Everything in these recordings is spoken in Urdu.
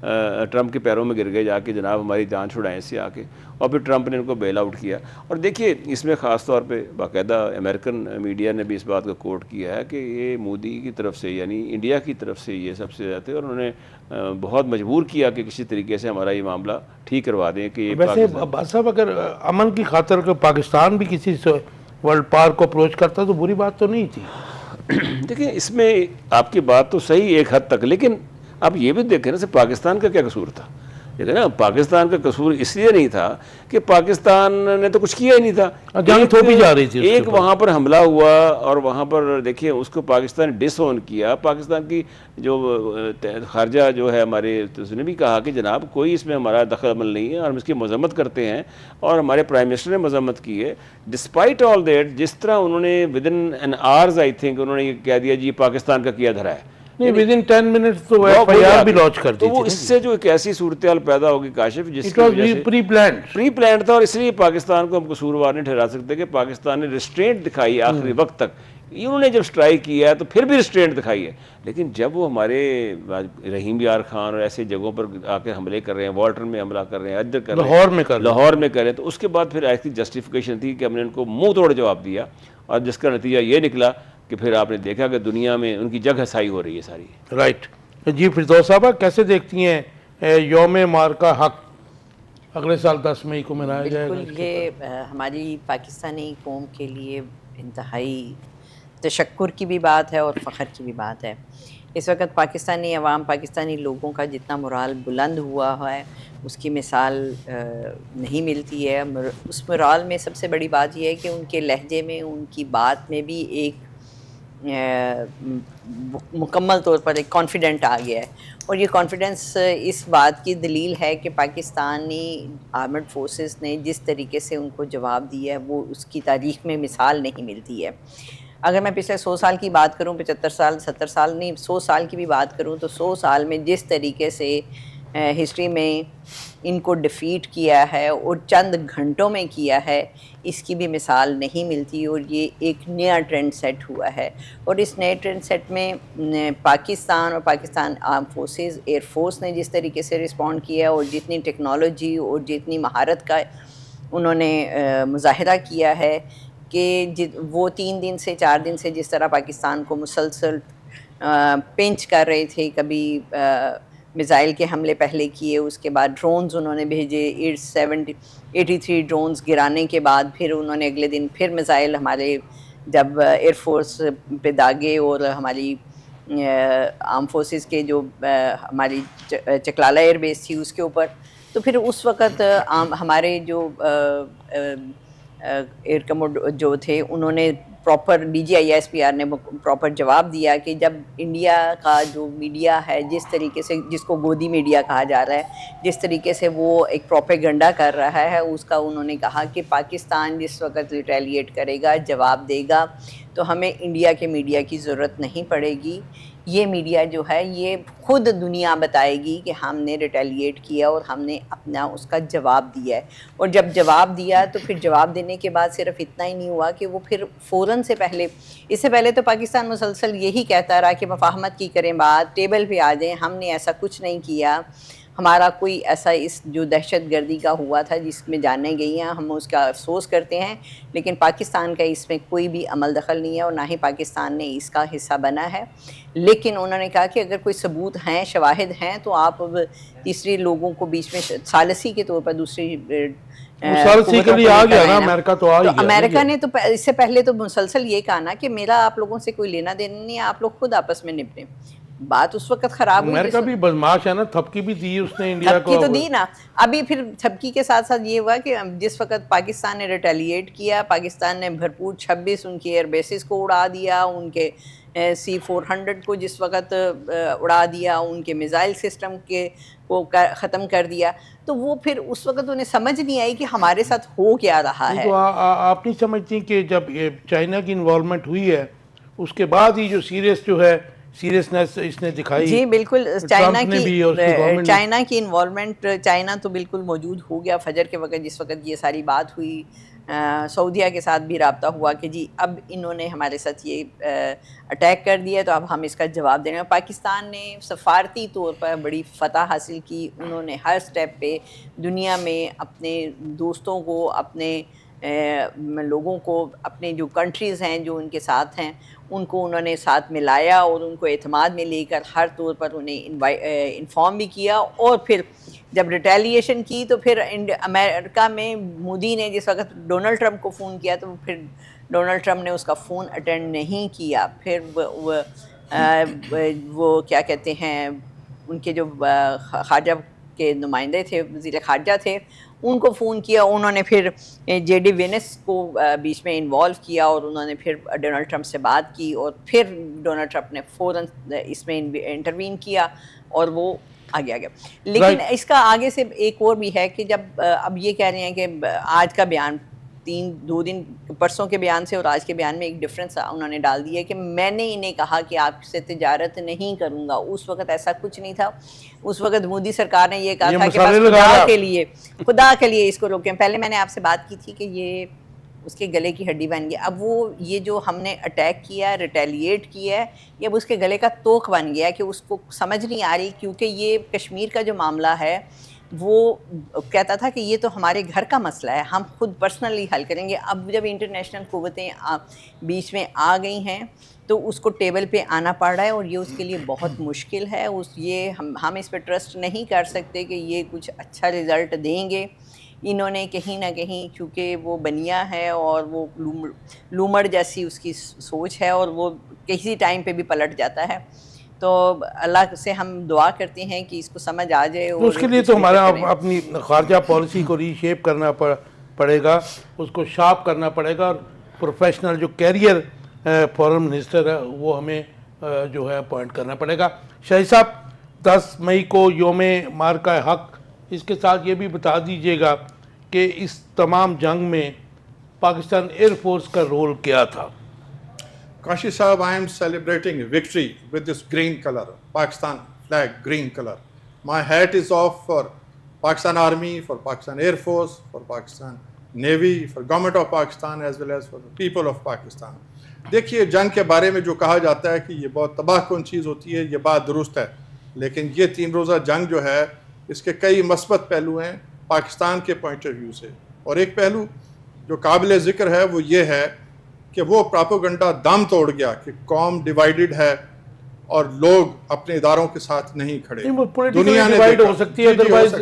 ٹرمپ کے پیروں میں گر گئے جا کے، جناب ہماری جان چھڑائیں اس سے آ کے، اور پھر ٹرمپ نے ان کو بیل آؤٹ کیا. اور دیکھیے اس میں خاص طور پہ باقاعدہ امریکن میڈیا نے بھی اس بات کو کوٹ کیا ہے کہ یہ مودی کی طرف سے، یعنی انڈیا کی طرف سے یہ سب سے زیادہ تھے، اور انہوں نے بہت مجبور کیا کہ کسی طریقے سے ہمارا یہ معاملہ ٹھیک کروا دیں کہ یہ ویسے عباس صاحب اگر امن کی خاطر کہ پاکستان بھی کسی سے ورلڈ پاور کو اپروچ کرتا تو بری بات تو نہیں تھی. دیکھیں اس میں آپ کی بات تو صحیح ایک حد تک، لیکن آپ یہ بھی دیکھیں نا پاکستان کا کیا قصور تھا. دیکھیں نا پاکستان کا قصور اس لیے نہیں تھا کہ پاکستان نے تو کچھ کیا ہی نہیں تھا، جنگ تھوپی جا رہی تھی. ایک وہاں پر حملہ ہوا اور وہاں پر دیکھیے اس کو پاکستان ڈس اون کیا. پاکستان کی جو خارجہ جو ہے ہمارے، اس نے بھی کہا کہ جناب کوئی اس میں ہمارا دخل عمل نہیں ہے، اور ہم اس کی مذمت کرتے ہیں، اور ہمارے پرائم منسٹر نے مذمت کی ہے. ڈسپائٹ آل دیٹ جس طرح انہوں نے with in an hours I think انہوں نے یہ کہہ دیا جی پاکستان کا کیا دھرا ہے. نہیں ود ان 10 منٹس تو ایف آئی آر بھی لانچ کر دی تو وہ اس سے جو ایک ایسی صورتحال پیدا ہوگی کاشف جس کی وجہ سے پری پلانڈ تھا، اور اس لیے پاکستان کو ہم قصوروار نہیں ٹھہرا سکتے کہ پاکستان نے ریسٹرینٹ دکھائی آخری وقت تک. انہوں نے جب سٹرائک کیا ہے تو پھر بھی ریسٹرینٹ دکھائی ہے، لیکن جب وہ ہمارے رحیم یار خان اور ایسے جگہوں پر آ کے حملے کر رہے ہیں، والٹن میں حملہ کر رہے ہیں، ادھر کر رہے ہیں، لاہور میں کر رہے ہیں، تو اس کے بعد پھر ایسی جسٹیفیکیشن تھی کہ ہم نے ان کو منہ توڑ جواب دیا، اور جس کا نتیجہ یہ نکلا کہ پھر آپ نے دیکھا کہ دنیا میں ان کی جگ ہسائی ہو رہی ہے ساری. رائٹ. جی فردوس صاحبہ کیسے دیکھتی ہیں یوم مارکہ حق اگلے سال 10 مئی کو منایا جائے گا؟ بالکل یہ ہماری پاکستانی قوم کے لیے انتہائی تشکر کی بھی بات ہے اور فخر کی بھی بات ہے. اس وقت پاکستانی عوام، پاکستانی لوگوں کا جتنا مورال بلند ہوا ہے اس کی مثال نہیں ملتی ہے. اس مورال میں سب سے بڑی بات یہ ہے کہ ان کے لہجے میں، ان کی بات میں بھی ایک مکمل طور پر ایک کانفیڈنٹ آ گیا ہے، اور یہ کانفیڈنس اس بات کی دلیل ہے کہ پاکستانی آرمڈ فورسز نے جس طریقے سے ان کو جواب دیا ہے وہ اس کی تاریخ میں مثال نہیں ملتی ہے. اگر میں پچھلے 100 سال کی بات کروں، 75 سال 70 سال نہیں 100 سال کی بھی بات کروں، تو 100 سال میں جس طریقے سے ہسٹری میں ان کو ڈیفیٹ کیا ہے اور چند گھنٹوں میں کیا ہے، اس کی بھی مثال نہیں ملتی. اور یہ ایک نیا ٹرینڈ سیٹ ہوا ہے، اور اس نئے ٹرینڈ سیٹ میں پاکستان اور Pakistan arm forces, air force نے جس طریقے سے رسپونڈ کیا اور جتنی ٹیکنالوجی اور جتنی مہارت کا انہوں نے مظاہرہ کیا ہے کہ وہ 3 دن سے 4 دن سے جس طرح پاکستان کو مسلسل پنچ کر رہے تھے، کبھی میزائل کے حملے پہلے کیے، اس کے بعد ڈرونز انہوں نے بھیجے، 83 ڈرونز گرانے کے بعد پھر انہوں نے اگلے دن پھر میزائل ہمارے جب ایئر فورس پہ داغے، اور ہماری آرم فورسز کے جو ہماری چکلالہ ایئر بیس تھی اس کے اوپر، تو پھر اس وقت ہمارے جو ایئر کموڈ جو تھے انہوں نے پراپر DGISPR نے پراپر جواب دیا کہ جب انڈیا کا جو میڈیا ہے جس طریقے سے، جس کو گودی میڈیا کہا جا رہا ہے، جس طریقے سے وہ ایک پروپیگنڈا کر رہا ہے، اس کا انہوں نے کہا کہ پاکستان جس وقت ریٹیلیٹ کرے گا، جواب دے گا، تو ہمیں انڈیا کے میڈیا کی ضرورت نہیں پڑے گی. یہ میڈیا جو ہے یہ خود دنیا بتائے گی کہ ہم نے ریٹیلیٹ کیا اور ہم نے اپنا اس کا جواب دیا ہے. اور جب جواب دیا تو پھر جواب دینے کے بعد صرف اتنا ہی نہیں ہوا کہ وہ پھر فوراً سے پہلے، اس سے پہلے تو پاکستان مسلسل یہی کہتا رہا کہ مفاہمت کی کریں بات، ٹیبل پہ آ جائیں، ہم نے ایسا کچھ نہیں کیا، ہمارا کوئی ایسا اس جو دہشت گردی کا ہوا تھا جس میں جانیں گئی ہیں، ہم اس کا افسوس کرتے ہیں، لیکن پاکستان کا اس میں کوئی بھی عمل دخل نہیں ہے اور نہ ہی پاکستان نے اس کا حصہ بنا ہے. لیکن انہوں نے کہا کہ اگر کوئی ثبوت ہیں، شواہد ہیں، تو آپ تیسری لوگوں کو بیچ میں ثالثی کے طور پر دوسری ثالثی کے لیے آ گیا نا امریکہ، تو آ گیا. امریکہ نے تو اس سے پہلے تو مسلسل یہ کہا نا کہ میرا آپ لوگوں سے کوئی لینا دینا نہیں ہے، آپ لوگ خود آپس میں نپٹیں. بات اس وقت خراب ہوئی. امریکہ بھی بدماش ہے نا، تھپکی بھی دی اس نے انڈیا کو. تھپکی تو دی نا. ابھی پھر تھپکی کے ساتھ ساتھ یہ ہوا کہ جس وقت پاکستان نے ریٹیلیٹ کیا، پاکستان نے بھرپور 26 ان کی ایئر بیسز کو اڑا دیا، ان کے C-400 کو جس وقت اڑا دیا، ان کے میزائل سسٹم کو ختم کر دیا. تو وہ پھر اس وقت انہیں سمجھ نہیں آئی کہ ہمارے ساتھ ہو کیا رہا ہے. تو آپ نہیں سمجھتی کہ جب چائنا کی انوالومنٹ ہوئی ہے اس کے بعد ہی جو سیریسنس اس نے دکھائی؟ جی بالکل. چائنا کی انوالومنٹ، چائنا تو بالکل موجود ہو گیا فجر کے وقت، جس وقت یہ ساری بات ہوئی. سعودیہ کے ساتھ بھی رابطہ ہوا کہ جی اب انہوں نے ہمارے ساتھ یہ اٹیک کر دیا تو اب ہم اس کا جواب دیں گے. پاکستان نے سفارتی طور پر بڑی فتح حاصل کی. انہوں نے ہر سٹیپ پہ دنیا میں اپنے دوستوں کو، اپنے لوگوں کو، اپنے جو کنٹریز ہیں جو ان کے ساتھ ہیں ان کو انہوں نے ساتھ میں لایا اور ان کو اعتماد میں لے کر ہر طور پر انہیں انفارم بھی کیا. اور پھر جب ریٹیلیشن کی تو پھر امریکہ میں مودی نے جس وقت ڈونلڈ ٹرمپ کو فون کیا تو پھر ڈونلڈ ٹرمپ نے اس کا فون اٹینڈ نہیں کیا. پھر وہ کیا کہتے ہیں ان کے جو خارجہ کے نمائندے تھے، وزیر خارجہ تھے، ان کو فون کیا. انہوں نے پھر جے ڈی وینس کو بیچ میں انوالو کیا اور انہوں نے پھر ڈونلڈ ٹرمپ سے بات کی اور پھر ڈونلڈ ٹرمپ نے فوراً اس میں انٹروین کیا اور وہ آگے آ گیا. لیکن اس کا آگے سے ایک اور بھی ہے کہ جب اب یہ کہہ رہے ہیں کہ آج کا بیان 2 دن پرسوں کے بیان سے اور آج کے بیان میں ایک ڈفرینس انہوں نے ڈال دیا ہے کہ میں نے انہیں کہا کہ آپ سے تجارت نہیں کروں گا. اس وقت ایسا کچھ نہیں تھا. اس وقت مودی سرکار نے یہ کہا تھا کہ بس خدا کے لیے اس کو روکیں. پہلے میں نے آپ سے بات کی تھی کہ یہ اس کے گلے کی ہڈی بن گیا. اب وہ یہ جو ہم نے اٹیک کیا، ریٹیلیٹ کیا ہے، یہ اب اس کے گلے کا توق بن گیا کہ اس کو سمجھ نہیں آ رہی. کیونکہ یہ کشمیر کا جو معاملہ ہے وہ کہتا تھا کہ یہ تو ہمارے گھر کا مسئلہ ہے، ہم خود پرسنلی حل کریں گے. اب جب انٹرنیشنل قوتیں بیچ میں آ گئی ہیں تو اس کو ٹیبل پہ آنا پڑ رہا ہے اور یہ اس کے لیے بہت مشکل ہے. یہ ہم اس پہ ٹرسٹ نہیں کر سکتے کہ یہ کچھ اچھا رزلٹ دیں گے. انہوں نے کہیں نہ کہیں چونکہ وہ بنیا ہے اور وہ لومڑ جیسی اس کی سوچ ہے اور وہ کسی ٹائم پہ بھی پلٹ جاتا ہے. تو اللہ سے ہم دعا کرتے ہیں کہ اس کو سمجھ آ جائے. اور اس کے لیے تو ہمارا اپنی خارجہ پالیسی کو ری شیپ کرنا پڑے گا، اس کو شارپ کرنا پڑے گا، اور پروفیشنل جو کیریئر فارن منسٹر ہے وہ ہمیں جو ہے اپوائنٹ کرنا پڑے گا. شاہد صاحب 10 مئی کو یوم مارکہ حق، اس کے ساتھ یہ بھی بتا دیجیے گا کہ اس تمام جنگ میں پاکستان ایئر فورس کا رول کیا تھا. Kashi Sahab, I am celebrating victory with this green color, Pakistan flag, green color. My hat is off for Pakistan Army, for Pakistan Air Force, for Pakistan Navy, for Government of Pakistan as well as for the people of Pakistan. دیکھیے جنگ کے بارے میں جو کہا جاتا ہے کہ یہ بہت تباہ کن چیز ہوتی ہے، یہ بات درست ہے، لیکن یہ 3 روزہ جنگ جو ہے اس کے کئی مثبت پہلو ہیں پاکستان کے پوائنٹ آف ویو سے. اور ایک پہلو جو قابل ذکر ہے وہ یہ ہے کہ وہ پراپوگنڈا دم توڑ گیا کہ قوم ڈیوائیڈڈ ہے اور لوگ اپنے اداروں کے ساتھ نہیں کھڑے. دنیا ڈیوائیڈ ہو سکتی ہے، ادروائز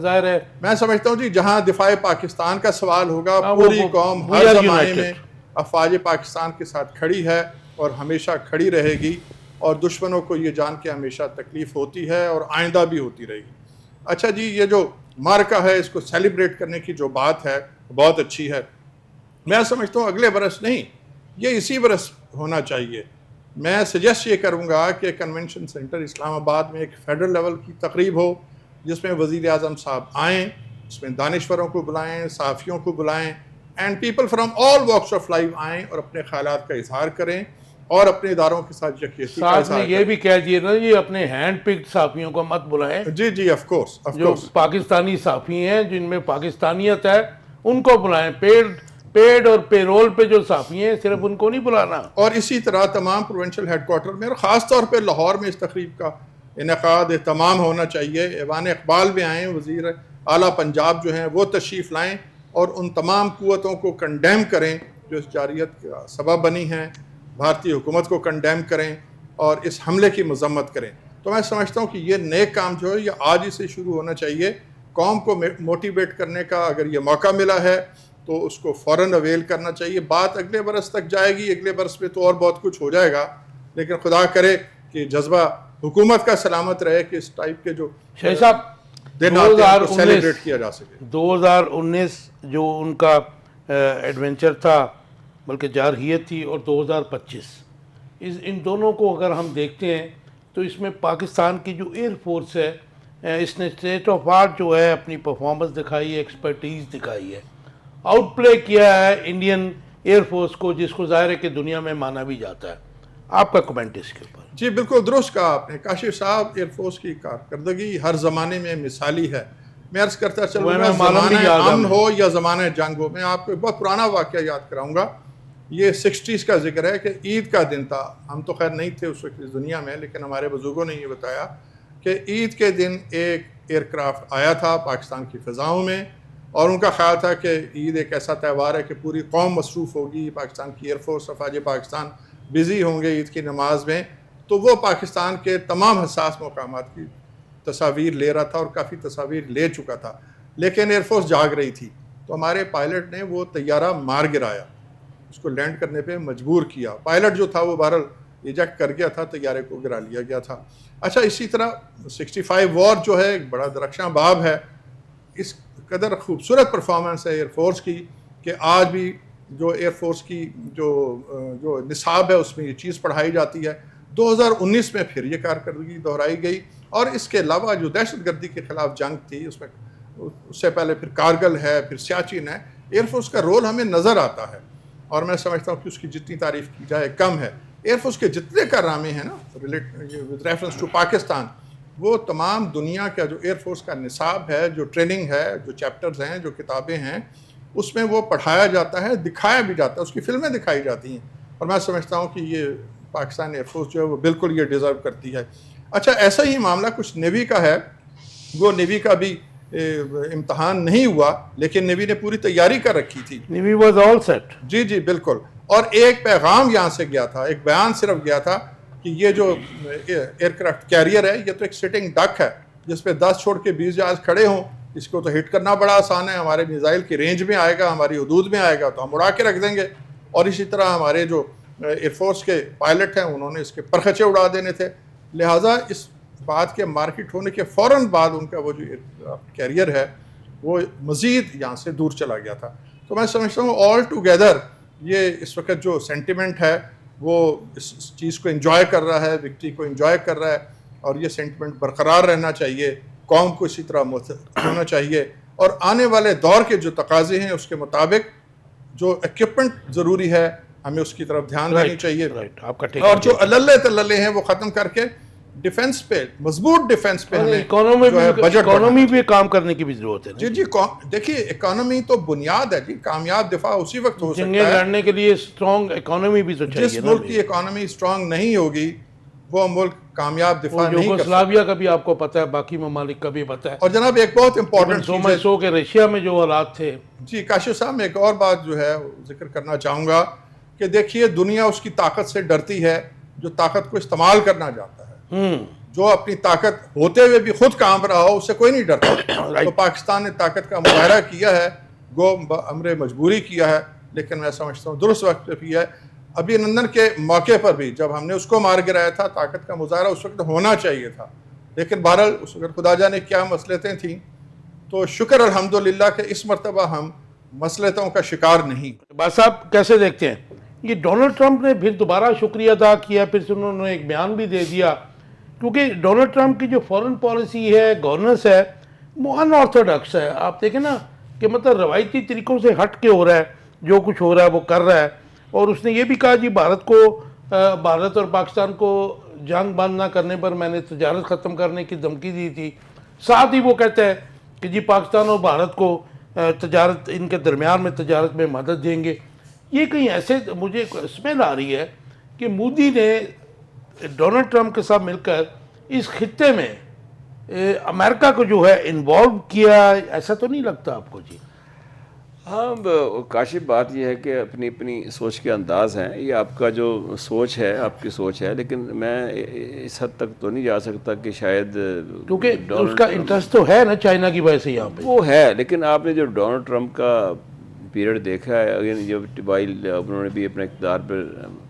ظاہر ہے. میں سمجھتا ہوں جی جہاں دفاع پاکستان کا سوال ہوگا پوری قوم ہر زمانے میں افواج پاکستان کے ساتھ کھڑی ہے اور ہمیشہ کھڑی رہے گی، اور دشمنوں کو یہ جان کے ہمیشہ تکلیف ہوتی ہے اور آئندہ بھی ہوتی رہے گی. اچھا جی، یہ جو مارکہ ہے اس کو سیلیبریٹ کرنے کی جو بات ہے بہت اچھی ہے. میں سمجھتا ہوں اگلے برس نہیں، یہ اسی برس ہونا چاہیے. میں سجیسٹ یہ کروں گا کہ کنونشن سینٹر اسلام آباد میں ایک فیڈرل لیول کی تقریب ہو جس میں وزیر اعظم صاحب آئیں، اس میں دانشوروں کو بلائیں، صحافیوں کو بلائیں، and people from all walks of life آئیں اور اپنے خیالات کا اظہار کریں اور اپنے اداروں کے ساتھ یکجہتی کا اظہار کریں. یہ بھی کہہ دیے نا یہ اپنے ہینڈ پکڈ صحافیوں کو مت بلائیں. جی جی آف کورس جو پاکستانی صحافی ہیں جن میں پاکستانیت ہے ان کو بلائیں. پیڈ اور پے رول پہ جو صحافی ہیں صرف ان کو نہیں بلانا. اور اسی طرح تمام پروونشل ہیڈ کوارٹر میں اور خاص طور پہ لاہور میں اس تقریب کا انعقاد اہتمام ہونا چاہیے. ایوان اقبال بھی آئیں، وزیر اعلیٰ پنجاب جو ہیں وہ تشریف لائیں اور ان تمام قوتوں کو کنڈیم کریں جو اس جارحیت کا سبب بنی ہیں، بھارتی حکومت کو کنڈیم کریں اور اس حملے کی مذمت کریں. تو میں سمجھتا ہوں کہ یہ نیک کام جو ہے یہ آج ہی سے شروع ہونا چاہیے. قوم کو موٹیویٹ کرنے کا اگر یہ موقع ملا ہے تو اس کو فوراً اویل کرنا چاہیے. بات اگلے برس تک جائے گی، اگلے برس میں تو اور بہت کچھ ہو جائے گا، لیکن خدا کرے کہ جذبہ حکومت کا سلامت رہے کہ اس ٹائپ کے جو شاہد صاحب دن آتے ہیں کو سیلیبریٹ کیا جا سکے. 2019 جو ان کا ایڈونچر تھا بلکہ جارحیت تھی، اور 2025 ان دونوں کو اگر ہم دیکھتے ہیں تو اس میں پاکستان کی جو ایئر فورس ہے اس نے اسٹیٹ آف آرٹ جو ہے اپنی پرفارمنس دکھائی ہے، ایکسپرٹیز دکھائی ہے، آؤٹ پلے کیا ہے انڈین ایئر فورس کو، جس کو ظاہر ہے کہ دنیا میں مانا بھی جاتا ہے. آپ کا کمنٹ اس کے اوپر؟ جی بالکل درست کہا آپ نے. کاشف صاحب، ایئر فورس کی کارکردگی ہر زمانے میں مثالی ہے. میں عرض کرتا چلوں میں گا معلوم بھی زمانہ یاد امن ہے ہو یا زمانہ جنگ ہو. میں آپ کو ایک بہت پرانا واقعہ یاد کراؤں گا. یہ 60s کا ذکر ہے کہ عید کا دن تھا. ہم تو خیر نہیں تھے اس وقت اس دنیا میں, لیکن ہمارے بزرگوں نے یہ بتایا کہ عید کے دن ایک ایئر کرافٹ آیا تھا پاکستان کی فضاؤں میں, اور ان کا خیال تھا کہ عید ایک ایسا تہوار ہے کہ پوری قوم مصروف ہوگی, پاکستان کی ایئر فورس, افواج پاکستان بزی ہوں گے عید کی نماز میں. تو وہ پاکستان کے تمام حساس مقامات کی تصاویر لے رہا تھا اور کافی تصاویر لے چکا تھا, لیکن ایئر فورس جاگ رہی تھی. تو ہمارے پائلٹ نے وہ طیارہ مار گرایا, اس کو لینڈ کرنے پہ مجبور کیا. پائلٹ جو تھا وہ بہرحال ایجیکٹ کر گیا تھا, طیارے کو گرا لیا گیا تھا. اچھا, اسی طرح 65 وار جو ہے ایک بڑا درخشاں باب ہے. اس قدر خوبصورت پرفارمنس ہے ایئر فورس کی کہ آج بھی جو ایئر فورس کی جو نصاب ہے اس میں یہ چیز پڑھائی جاتی ہے. 2019 میں پھر یہ کارکردگی دہرائی گئی, اور اس کے علاوہ جو دہشت گردی کے خلاف جنگ تھی اس میں, اس سے پہلے پھر کارگل ہے, پھر سیاچن ہے, ایئر فورس کا رول ہمیں نظر آتا ہے, اور میں سمجھتا ہوں کہ اس کی جتنی تعریف کی جائے کم ہے. ایئر فورس کے جتنے کارنامے ہیں نا ود ریفرنس ٹو پاکستان, وہ تمام دنیا کا جو ایئر فورس کا نصاب ہے, جو ٹریننگ ہے, جو چیپٹرز ہیں, جو کتابیں ہیں, اس میں وہ پڑھایا جاتا ہے, دکھایا بھی جاتا ہے, اس کی فلمیں دکھائی جاتی ہیں. اور میں سمجھتا ہوں کہ یہ پاکستان ایئر فورس جو ہے وہ بالکل یہ ڈیزرو کرتی ہے. اچھا, ایسا ہی معاملہ کچھ نیوی کا ہے. وہ نیوی کا بھی امتحان نہیں ہوا, لیکن نیوی نے پوری تیاری کر رکھی تھی. Navy was all set. جی جی بالکل. اور ایک پیغام یہاں سے گیا تھا, ایک بیان صرف گیا تھا کہ یہ جو ایئر کرافٹ کیریئر ہے یہ تو ایک سٹنگ ڈک ہے, جس پہ 10 چھوڑ کے 20 جہاز کھڑے ہوں. اس کو تو ہٹ کرنا بڑا آسان ہے, ہمارے میزائل کی رینج میں آئے گا, ہماری حدود میں آئے گا تو ہم اڑا کے رکھ دیں گے. اور اسی طرح ہمارے جو ایئر فورس کے پائلٹ ہیں انہوں نے اس کے پرخچے اڑا دینے تھے. لہٰذا اس بات کے مارکیٹ ہونے کے فوراً بعد ان کا وہ جو کیریئر ہے وہ مزید یہاں سے دور چلا گیا تھا. تو میں سمجھتا ہوں آل ٹوگیدر یہ اس وقت جو سینٹیمنٹ ہے وہ اس چیز کو انجوائے کر رہا ہے, وکٹری کو انجوائے کر رہا ہے, اور یہ سینٹیمنٹ برقرار رہنا چاہیے. قوم کو اسی طرح ہونا چاہیے, اور آنے والے دور کے جو تقاضے ہیں اس کے مطابق جو ایکوپمنٹ ضروری ہے ہمیں اس کی طرف دھیان دینی چاہیے. اور جو اللے تللے ہیں وہ ختم کر کے ڈیفنس پہ, مضبوط ڈیفنس پہ ہمیں اکانومی پہ کام کرنے کی بھی ضرورت ہے. جی جی دیکھیے, اکانومی تو بنیاد ہے جی. کامیاب دفاع اسی وقت ہو سکتا ہے لڑنے کے لیے اسٹرانگ اکانومی بھی تو چاہیے. جس ملک کی اکانومی اسٹرانگ نہیں ہوگی وہ ملک کامیاب دفاع نہیں کر سکتا. یوگوسلاویا کا بھی آپ کو پتہ ہے, باقی ممالک کا بھی پتہ ہے. اور جناب ایک بہت امپورٹنٹ چیز ہے, سو کے رشیا میں جو حالات تھے. جی کاشف صاحب, میں ایک اور بات جو ہے ذکر کرنا چاہوں گا کہ دیکھیے دنیا اس کی طاقت سے ڈرتی ہے جو طاقت کو استعمال کرنا جاتا ہے. جو اپنی طاقت ہوتے ہوئے بھی خود کام رہا ہو اس سے کوئی نہیں ڈرتا. تو پاکستان نے طاقت کا مظاہرہ کیا ہے, گو امر مجبوری کیا ہے, لیکن میں سمجھتا ہوں درست وقت پہ کیا ہے. ابھی نندن کے موقع پر بھی جب ہم نے اس کو مار گرایا تھا, طاقت کا مظاہرہ اس وقت ہونا چاہیے تھا, لیکن بہرحال اس وقت خدا جانے کیا مصلحتیں تھیں. تو شکر الحمدللہ کہ اس مرتبہ ہم مصلحتوں کا شکار نہیں. بات صاحب کیسے دیکھتے ہیں یہ ڈونلڈ ٹرمپ نے پھر دوبارہ شکریہ ادا کیا, پھر انہوں نے ایک بیان بھی دے دیا, کیونکہ ڈونلڈ ٹرمپ کی جو فورن پالیسی ہے, گورننس ہے, وہ ان آرتھوڈاکس ہے. آپ دیکھیں نا کہ مطلب روایتی طریقوں سے ہٹ کے ہو رہا ہے, جو کچھ ہو رہا ہے وہ کر رہا ہے. اور اس نے یہ بھی کہا جی بھارت اور پاکستان کو جنگ بند نہ کرنے پر میں نے تجارت ختم کرنے کی دھمکی دی تھی. ساتھ ہی وہ کہتا ہے کہ جی پاکستان اور بھارت کو تجارت, ان کے درمیان میں تجارت میں مدد دیں گے. یہ کہیں ایسے مجھے اسمیل آ رہی ہے کہ مودی نے ڈونلڈ ٹرمپ کے ساتھ مل کر اس خطے میں امریکہ کو جو ہے انوالو کیا, ایسا تو نہیں لگتا آپ کو؟ جی ہاں کاشف, بات یہ ہے کہ اپنی اپنی سوچ کے انداز ہیں. یہ آپ کا جو سوچ ہے آپ کی سوچ ہے, لیکن میں اس حد تک تو نہیں جا سکتا کہ شاید, کیونکہ اس کا انٹرسٹ تو ہے نا چائنا کی وجہ سے یہاں پہ. وہ ہے, لیکن آپ نے جو ڈونلڈ ٹرمپ کا پیریڈ دیکھا ہے, جب انہوں نے بھی اپنے اقتدار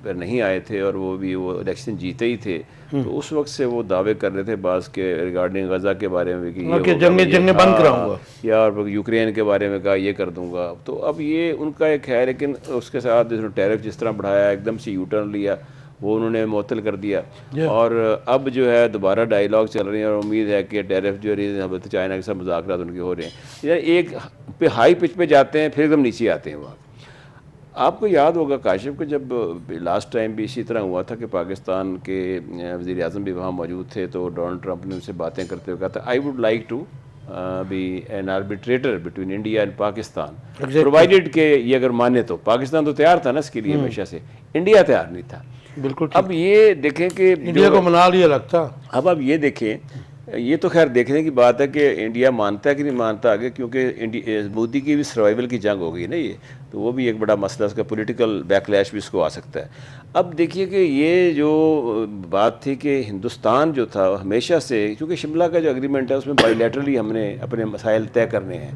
پر نہیں آئے تھے اور وہ الیکشن جیتے ہی تھے, تو اس وقت سے وہ دعوے کر رہے تھے بعض کے ریگارڈنگ غزہ کے بارے میں کہ جنگیں بند کراؤں گا, یا یوکرین کے بارے میں کہا یہ کر دوں گا. تو اب یہ ان کا ایک ہے, لیکن اس کے ساتھ ٹیرف جس طرح بڑھایا, ایک دم سے یو ٹرن لیا, وہ انہوں نے معطل کر دیا. اور اب جو ہے دوبارہ ڈائیلاگ چل رہی ہیں, اور امید ہے کہ ٹیرف جو ہے چائنا کے ساتھ مذاکرات ان کے ہو رہے ہیں. ایک پہ ہائی پچ پہ جاتے ہیں, پھر ایک دم نیچے آتے ہیں. وہاں آپ کو یاد ہوگا کاشف کہ جب لاسٹ ٹائم بھی اسی طرح ہوا تھا کہ پاکستان کے وزیر اعظم بھی وہاں موجود تھے, تو ڈونلڈ ٹرمپ نے ان سے باتیں کرتے ہوئے کہا تھا, I would like to be an arbitrator between India and Pakistan, provided کہ یہ اگر مانے تو پاکستان تو تیار تھا نا اس کے لیے ہمیشہ سے, انڈیا تیار نہیں تھا. بالکل. اب یہ دیکھیں کہ انڈیا کو منا لیا لگتا. اب آپ یہ دیکھیں, یہ تو خیر دیکھنے کی بات ہے کہ انڈیا مانتا ہے کہ نہیں مانتا آگے, کیونکہ مودی کی بھی سروائیول کی جنگ ہو گئی نا یہ, تو وہ بھی ایک بڑا مسئلہ, اس کا پولیٹیکل بیک لیش بھی اس کو آ سکتا ہے. اب دیکھیے کہ یہ جو بات تھی کہ ہندوستان جو تھا ہمیشہ سے, کیونکہ شملہ کا جو اگریمنٹ ہے اس میں بائی لیٹرلی ہم نے اپنے مسائل طے کرنے ہیں,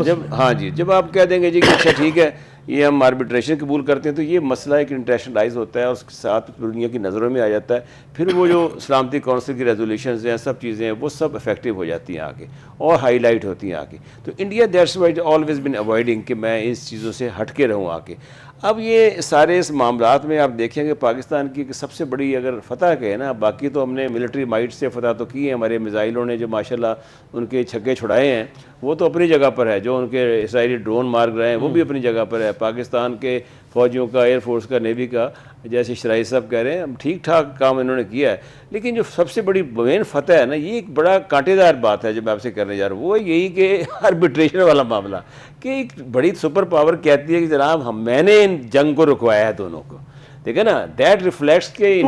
جب ہاں جی جب آپ کہہ دیں گے جی کہ اچھا ٹھیک ہے یہ ہم آربیٹریشن قبول کرتے ہیں, تو یہ مسئلہ ایک انٹرنیشنلائز ہوتا ہے, اس کے ساتھ دنیا کی نظروں میں آ جاتا ہے, پھر وہ جو سلامتی کونسل کی ریزولیشنز ہیں سب چیزیں ہیں وہ سب افیکٹو ہو جاتی ہیں آگے اور ہائی لائٹ ہوتی ہیں آگے. تو India that's why always been avoiding کہ میں اس چیزوں سے ہٹ کے رہوں آگے. اب یہ سارے اس معاملات میں آپ دیکھیں کہ پاکستان کی سب سے بڑی اگر فتح کہ ہے نا, باقی تو ہم نے ملٹری مائٹ سے فتح تو کی ہے, ہمارے میزائلوں نے جو ماشاءاللہ ان کے چھکے چھڑائے ہیں وہ تو اپنی جگہ پر ہے, جو ان کے اسرائیلی ڈرون مار رہے ہیں وہ بھی اپنی جگہ پر ہے, پاکستان کے فوجیوں کا, ایئر فورس کا, نیوی کا, جیسے شرائی صاحب کہہ رہے ہیں ٹھیک ٹھاک کام انہوں نے کیا ہے. لیکن جو سب سے بڑی مین فتح ہے نا, یہ ایک بڑا کانٹے دار بات ہے جو میں آپ سے کرنے جا رہا ہوں, وہ یہی کہ آربیٹریشن والا معاملہ, کہ ایک بڑی سپر پاور کہتی ہے کہ جناب میں نے ان جنگ کو رکوایا ہے دونوں کو, دیکھیں نا, دیٹ ریفلیکٹس کہ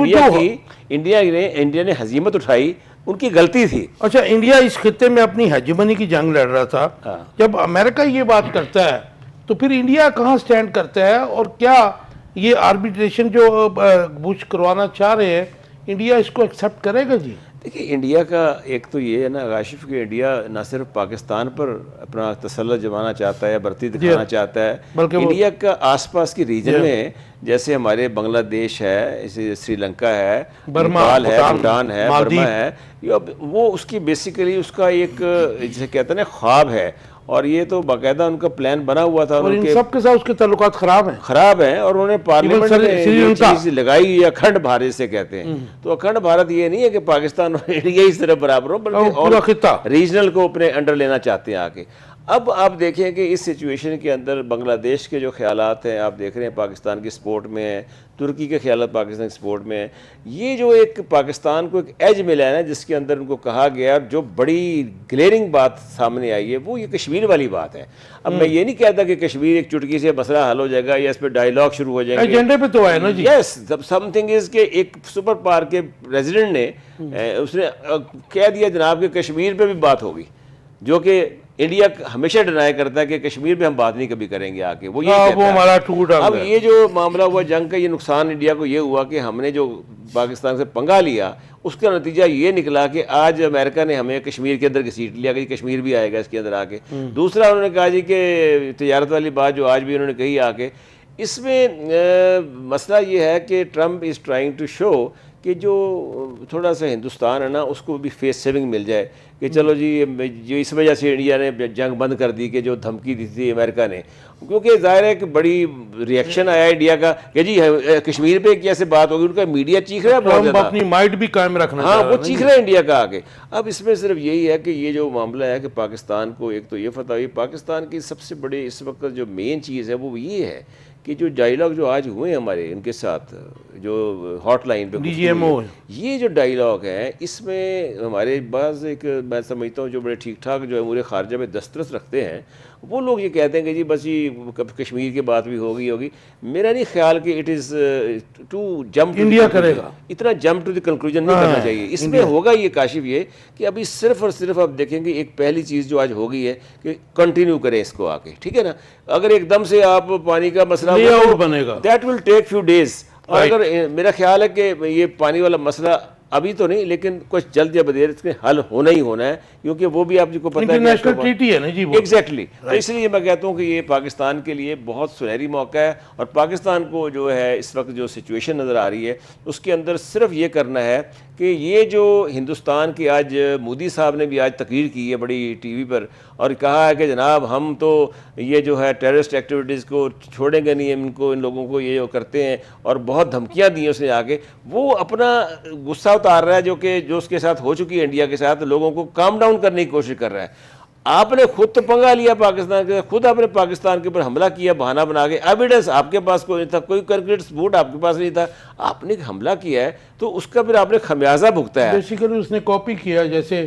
انڈیا نے ہزیمت اٹھائی, ان کی غلطی تھی. اچھا, انڈیا اس خطے میں اپنی ہیجمنی کی جنگ لڑ رہا تھا, جب امریکہ یہ بات کرتا ہے تو پھر انڈیا کہاں سٹینڈ کرتا ہے, اور کیا یہ آربیٹریشن جو بش کروانا چاہ رہے ہیں انڈیا اس کو ایکسیپٹ کرے گا؟ جی دیکھیے انڈیا کا ایک تو یہ ہے نا کاشف کہ انڈیا نہ صرف پاکستان پر اپنا تسلط جمانا چاہتا ہے, برتی دکھانا چاہتا ہے, بلکہ انڈیا کا آس پاس کی ریجن میں جیسے ہمارے بنگلہ دیش ہے, سری لنکا ہے, نیپال ہے, بھوٹان ہے, برما ہے, وہ اس کی بیسیکلی اس کا ایک جسے کہتے ہیں نا خواب ہے, اور یہ تو باقاعدہ ان کا پلان بنا ہوا تھا. اور ان سب کے ساتھ اس کے تعلقات خراب ہیں, اور انہوں نے پارلیمنٹ میں یہ چیز لگائی اکھنڈ بھارت سے کہتے ہیں. تو اکھنڈ بھارت یہ نہیں ہے کہ پاکستان اور انڈیا اس طرح برابر ہو, بلکہ اور خطہ ریجنل کو اپنے انڈر لینا چاہتے ہیں آگے. اب آپ دیکھیں کہ اس سچویشن کے اندر بنگلہ دیش کے جو خیالات ہیں آپ دیکھ رہے ہیں پاکستان کی سپورٹ میں ہیں, ترکی کے خیالات پاکستان کی سپورٹ میں ہیں. یہ جو ایک پاکستان کو ایک ایج ملا ہے نا جس کے اندر ان کو کہا گیا, جو بڑی گلیئرنگ بات سامنے آئی ہے وہ یہ کشمیر والی بات ہے. اب میں یہ نہیں کہتا کہ کشمیر ایک چٹکی سے مسئلہ حل ہو جائے گا یا اس پہ ڈائیلاگ شروع ہو جائیں گے, ایجنڈے پہ تو ہے نا جی. یس, سم تھنگ از کہ ایک سپر پاور کے پریزیڈنٹ نے اس نے کہہ دیا جناب کہ کشمیر پہ بھی بات ہوگی, جو کہ انڈیا ہمیشہ ڈینائی کرتا ہے کہ کشمیر میں ہم بات نہیں کبھی کریں گے آگے, وہ یہ کہتا ہے. اب یہ جو معاملہ ہوا جنگ کا, یہ نقصان انڈیا کو یہ ہوا کہ ہم نے جو پاکستان سے پنگا لیا اس کا نتیجہ یہ نکلا کہ آج امریکہ نے ہمیں کشمیر کے اندر گھسیٹ لیا کہ کشمیر بھی آئے گا اس کے اندر آگے. دوسرا انہوں نے کہا جی کہ تجارت والی بات جو آج بھی انہوں نے کہی آگے, اس میں مسئلہ یہ ہے کہ Trump is trying to show کہ جو تھوڑا سا ہندوستان ہے نا اس کو بھی فیس سیونگ مل جائے, کہ چلو جی جو اس وجہ سے انڈیا نے جنگ بند کر دی کہ جو دھمکی دی تھی امریکہ نے, کیونکہ ظاہر ہے کہ بڑی ریئیکشن آیا انڈیا کا کہ جی کشمیر پہ کیسے بات ہوگی, ان کا میڈیا چیخ رہا ہے بہت زیادہ, اپنی مائٹ بھی قائم رکھنا, ہاں وہ چیخ رہا ہے انڈیا کا آگے. اب اس میں صرف یہی ہے کہ یہ جو معاملہ ہے کہ پاکستان کو ایک تو یہ فتح ہوئی, پاکستان کی سب سے بڑی اس وقت جو مین چیز ہے وہ یہ ہے کہ جو ڈائیلاگ جو آج ہوئے ہیں ہمارے ان کے ساتھ جو ہاٹ لائن پہ یہ جو ڈائیلاگ ہے اس میں ہمارے بعض ایک میں سمجھتا ہوں جو بڑے ٹھیک ٹھاک جو امور خارجہ میں دسترس رکھتے ہیں وہ لوگ یہ کہتے ہیں کہ جی بس یہ کشمیر کی بات بھی ہوگی. میرا نہیں خیال کہ it is to jump India کرے گا, اتنا جمپ ٹو دی کنکلوژن نہیں کرنا چاہیے. اس میں ہوگا یہ کاشف یہ کہ ابھی صرف اور صرف آپ دیکھیں گے ایک پہلی چیز جو آج ہو گئی ہے کہ کنٹینیو کریں اس کو آگے, ٹھیک ہے نا. اگر ایک دم سے آپ پانی کا مسئلہ بنے گا that will take few days, اور اگر میرا خیال ہے کہ یہ پانی والا مسئلہ ابھی تو نہیں لیکن کچھ جلد یا بدیر اس میں حل ہونا ہی ہونا ہے, کیونکہ وہ بھی آپ جی کو پتہ ہے انٹرنیشنل ٹریٹی ہے نا جی, ایگزیکٹلی. تو اس لیے میں کہتا ہوں کہ یہ پاکستان کے لیے بہت سنہری موقع ہے, اور پاکستان کو جو ہے اس وقت جو سچویشن نظر آ رہی ہے اس کے اندر صرف یہ کرنا ہے کہ یہ جو ہندوستان کی آج مودی صاحب نے بھی آج تقریر کی ہے بڑی ٹی وی پر, اور کہا ہے کہ جناب ہم تو یہ جو ہے ٹیررسٹ ایکٹیویٹیز کو چھوڑیں گے نہیں, ان لوگوں کو یہ کرتے ہیں, اور بہت دھمکیاں دی ہیں اس نے آگے. وہ اپنا غصہ اتار رہا ہے جو اس کے ساتھ ہو چکی ہے انڈیا کے ساتھ, لوگوں کو کام ڈاؤن کرنے کی کوشش کر رہا ہے. آپ نے خود تو پنگا لیا پاکستان کے, خود آپ نے پاکستان کے اوپر حملہ کیا بہانہ بنا کے, ایویڈنس آپ کے پاس کوئی نہیں تھا, کوئی کنکریٹ ثبوت آپ کے پاس نہیں تھا, آپ نے حملہ کیا ہے تو اس کا پھر آپ نے خمیازہ بھگتا ہے. بیسیکلی اس نے کاپی کیا, جیسے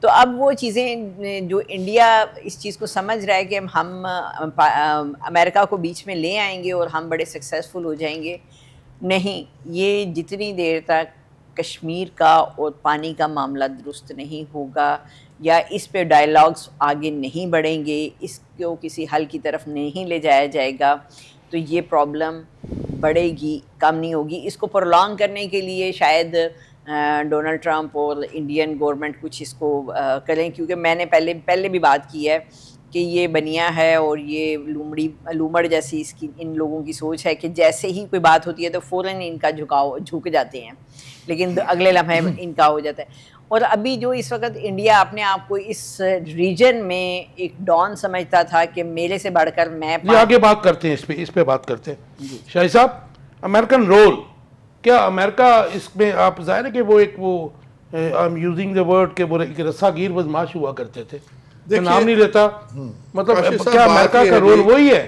تو اب وہ چیزیں جو انڈیا اس چیز کو سمجھ رہا ہے کہ ہم امریکہ کو بیچ میں لے آئیں گے اور ہم بڑے سکسیزفل ہو جائیں گے، نہیں، یہ جتنی دیر تک کشمیر کا اور پانی کا معاملہ درست نہیں ہوگا یا اس پہ ڈائلاگس آگے نہیں بڑھیں گے، اس کو کسی حل کی طرف نہیں لے جایا جائے گا، تو یہ پرابلم بڑھے گی، کم نہیں ہوگی۔ اس کو پرولونگ کرنے کے لیے شاید ڈونلڈ ٹرمپ اور انڈین گورنمنٹ کچھ اس کو کریں، کیونکہ میں نے پہلے بھی بات کی ہے کہ یہ بنیا ہے اور یہ لومڑ جیسی اس کی ان لوگوں کی سوچ ہے کہ جیسے ہی کوئی بات ہوتی ہے تو فوراً ان کا جھک جاتے ہیں، لیکن اگلے لمحے ان کا ہو جاتا ہے۔ اور ابھی جو اس وقت انڈیا اپنے آپ کو اس ریجن میں ایک ڈان سمجھتا تھا کہ میرے سے بڑھ کر میں آگے بات کرتے ہیں، اس پہ بات کرتے ہیں۔ شاہی صاحب، امریکن رول کیا امریکہ اس میں، آپ ظاہر ہے کہ وہ ایک یوزنگ دا ورڈ کہ وہ ایک رسا گیر بدماش ہوا کرتے تھے، نام نہیں لیتا، مطلب کیا امریکہ کا رول وہی ہے؟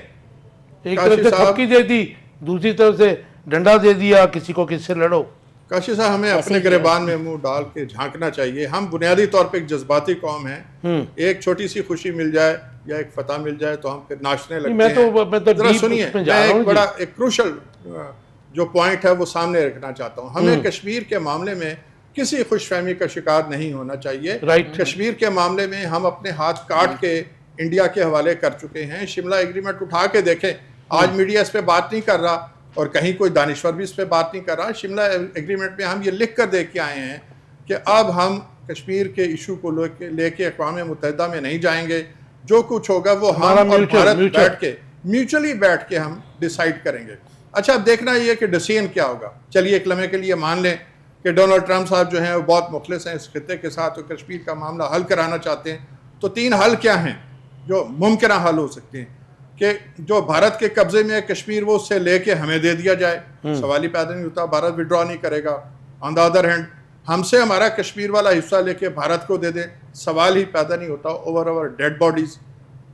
ایک طرف سے تھپکی دے دی، دوسری طرف سے ڈنڈا دے دیا، کسی کو کس سے لڑو۔ کاشی صاحب، ہمیں اپنے گریبان میں منہ ڈال کے جھانکنا چاہیے۔ ہم بنیادی طور پہ ایک جذباتی قوم ہیں، ایک چھوٹی سی خوشی مل جائے یا ایک فتح مل جائے تو ہم پھر ناچنے لگتے ہیں۔ ذرا سنیے، میں ایک بڑا ایک کروشل جو پوائنٹ ہے وہ سامنے رکھنا چاہتا ہوں۔ ہمیں کشمیر کے معاملے میں کسی خوش فہمی کا شکار نہیں ہونا چاہیے۔ کشمیر کے معاملے میں ہم اپنے ہاتھ کاٹ کے انڈیا کے حوالے کر چکے ہیں۔ شملہ ایگریمنٹ اٹھا کے دیکھیں، آج میڈیا اس پہ بات نہیں کر رہا اور کہیں کوئی دانشور بھی اس پہ بات نہیں کر رہا۔ شملہ ایگریمنٹ میں ہم یہ لکھ کر دے کے آئے ہیں کہ اب ہم کشمیر کے ایشو کو لے کے اقوام متحدہ میں نہیں جائیں گے، جو کچھ ہوگا وہ ہم اور بھارت بیٹھ کے میوچلی بیٹھ کے ہم ڈیسائیڈ کریں گے۔ اچھا، اب دیکھنا یہ کہ ڈیسیژن کیا ہوگا۔ چلیے ایک لمحے کے لیے مان لیں کہ ڈونلڈ ٹرمپ صاحب جو ہیں وہ بہت مخلص ہیں اس خطے کے ساتھ اور کشمیر کا معاملہ حل کرانا چاہتے ہیں، تو 3 حل کیا ہیں جو ممکنہ حل ہو سکتے ہیں؟ کہ جو بھارت کے قبضے میں ہے کشمیر وہ اس سے لے کے ہمیں دے دیا جائے، سوال ہی پیدا نہیں ہوتا، بھارت وڈرا نہیں کرے گا۔ آن دا ادر ہینڈ، ہم سے ہمارا کشمیر والا حصہ لے کے بھارت کو دے دیں، سوال ہی پیدا نہیں ہوتا، اوور اوور ڈیڈ باڈیز۔